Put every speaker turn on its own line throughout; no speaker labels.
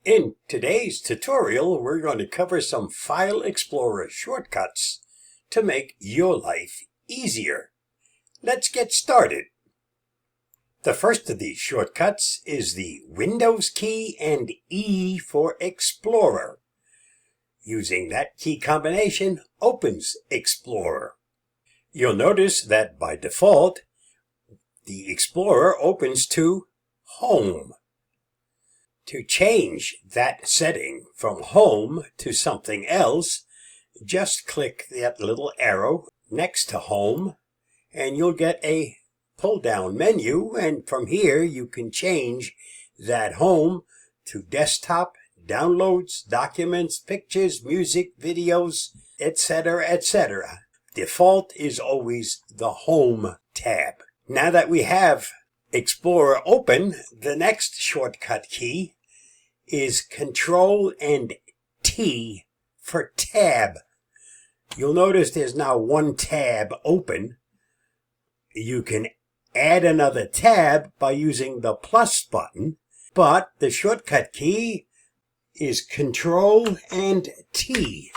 In today's tutorial, we're going to cover some File Explorer shortcuts to make your life easier. Let's get started. The first of these shortcuts is the Windows key and E for Explorer. Using that key combination opens Explorer. You'll notice that by default, the Explorer opens to Home. To change that setting from Home to something else, just click that little arrow next to Home and you'll get a pull-down menu, and from here you can change that Home to Desktop, Downloads, Documents, Pictures, Music, Videos, etc., etc. Default is always the Home tab. Now that we have Explorer open, the next shortcut key is Control and T for tab. You'll notice there's now one tab open. You can add another tab by using the plus button, but the shortcut key is Control and T.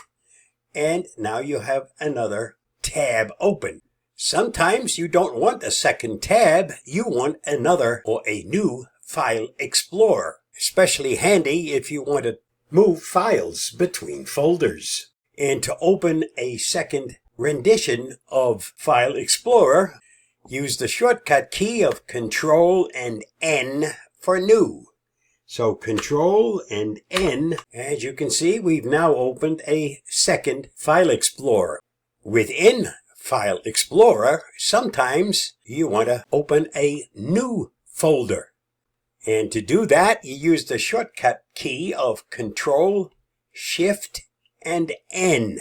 And now you have another tab open. Sometimes you don't want a second tab, you want another or a new File Explorer. Especially handy if you want to move files between folders. And to open a second rendition of File Explorer, use the shortcut key of Control and N for new. So Control and N, as you can see, we've now opened a second File Explorer. Within File Explorer, sometimes you want to open a new folder. And to do that, you use the shortcut key of Control, Shift, and N.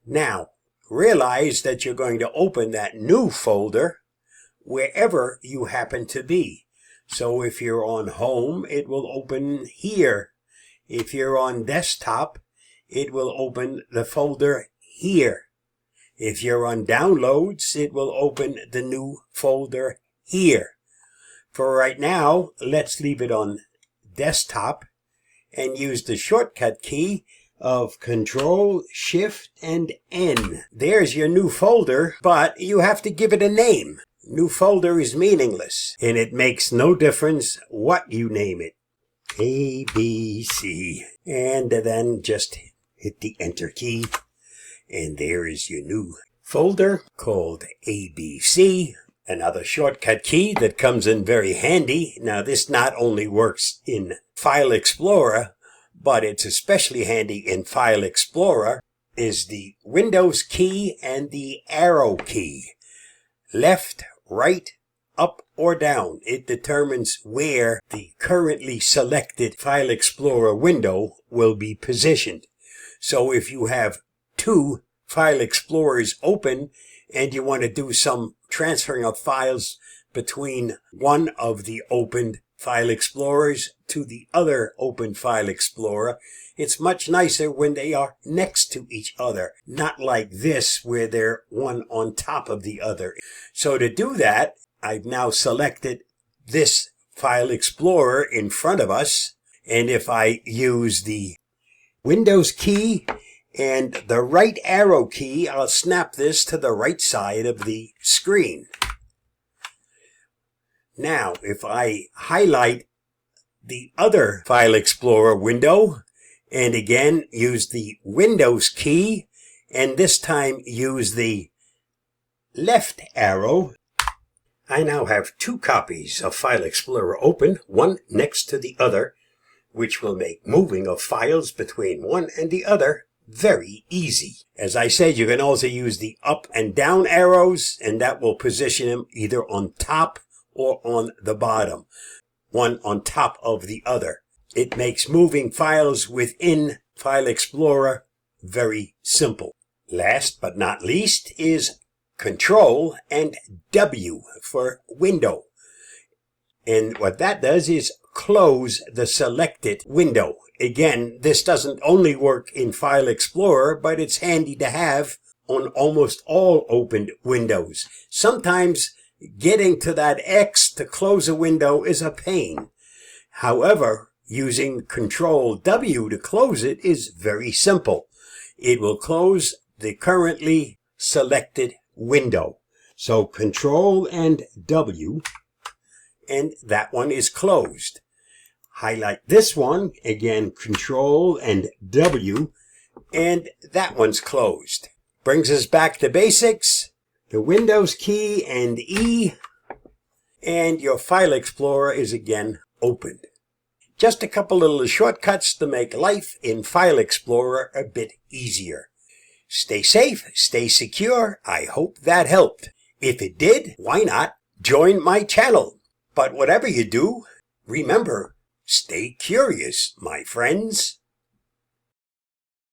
Now, realize that you're going to open that new folder wherever you happen to be. So if you're on Home, it will open here. If you're on Desktop, it will open the folder here. If you're on Downloads, it will open the new folder here. For right now, let's leave it on Desktop and use the shortcut key of Control, Shift, and N. There's your new folder, but you have to give it a name. New folder is meaningless, and it makes no difference what you name it. A, B, C. And then just hit the Enter key, and there is your new folder called ABC. Another shortcut key that comes in very handy. Now this not only works in File Explorer, but it's especially handy in File Explorer, is the Windows key and the arrow key. Left, right, up, or down. It determines where the currently selected File Explorer window will be positioned. So if you have two File Explorers open and you want to do some transferring of files between one of the opened File Explorers to the other open File Explorer, it's much nicer when they are next to each other, not like this where they're one on top of the other. So to do that, I've now selected this File Explorer in front of us, and if I use the Windows key and the right arrow key, I'll snap this to the right side of the screen. Now, if I highlight the other File Explorer window, and again use the Windows key, and this time use the left arrow, I now have two copies of File Explorer open, one next to the other, which will make moving of files between one and the other very easy. As I said, you can also use the up and down arrows, and that will position them either on top or on the bottom, one on top of the other. It makes moving files within File Explorer very simple. Last but not least is Control and W for window. And what that does is close the selected window. Again, this doesn't only work in File Explorer, but it's handy to have on almost all opened windows. Sometimes getting to that X to close a window is a pain. However, Using Control W to close it is very simple. It will close the currently selected window. So Control and W, and that one is closed. Highlight this one, again Control and W, and that one's closed. Brings us back to basics. The Windows key and E, and your File Explorer is again opened. Just a couple little shortcuts to make life in File Explorer a bit easier. Stay safe, stay secure. I hope that helped. If it did, why not join my channel? But whatever you do, remember, stay curious, my friends.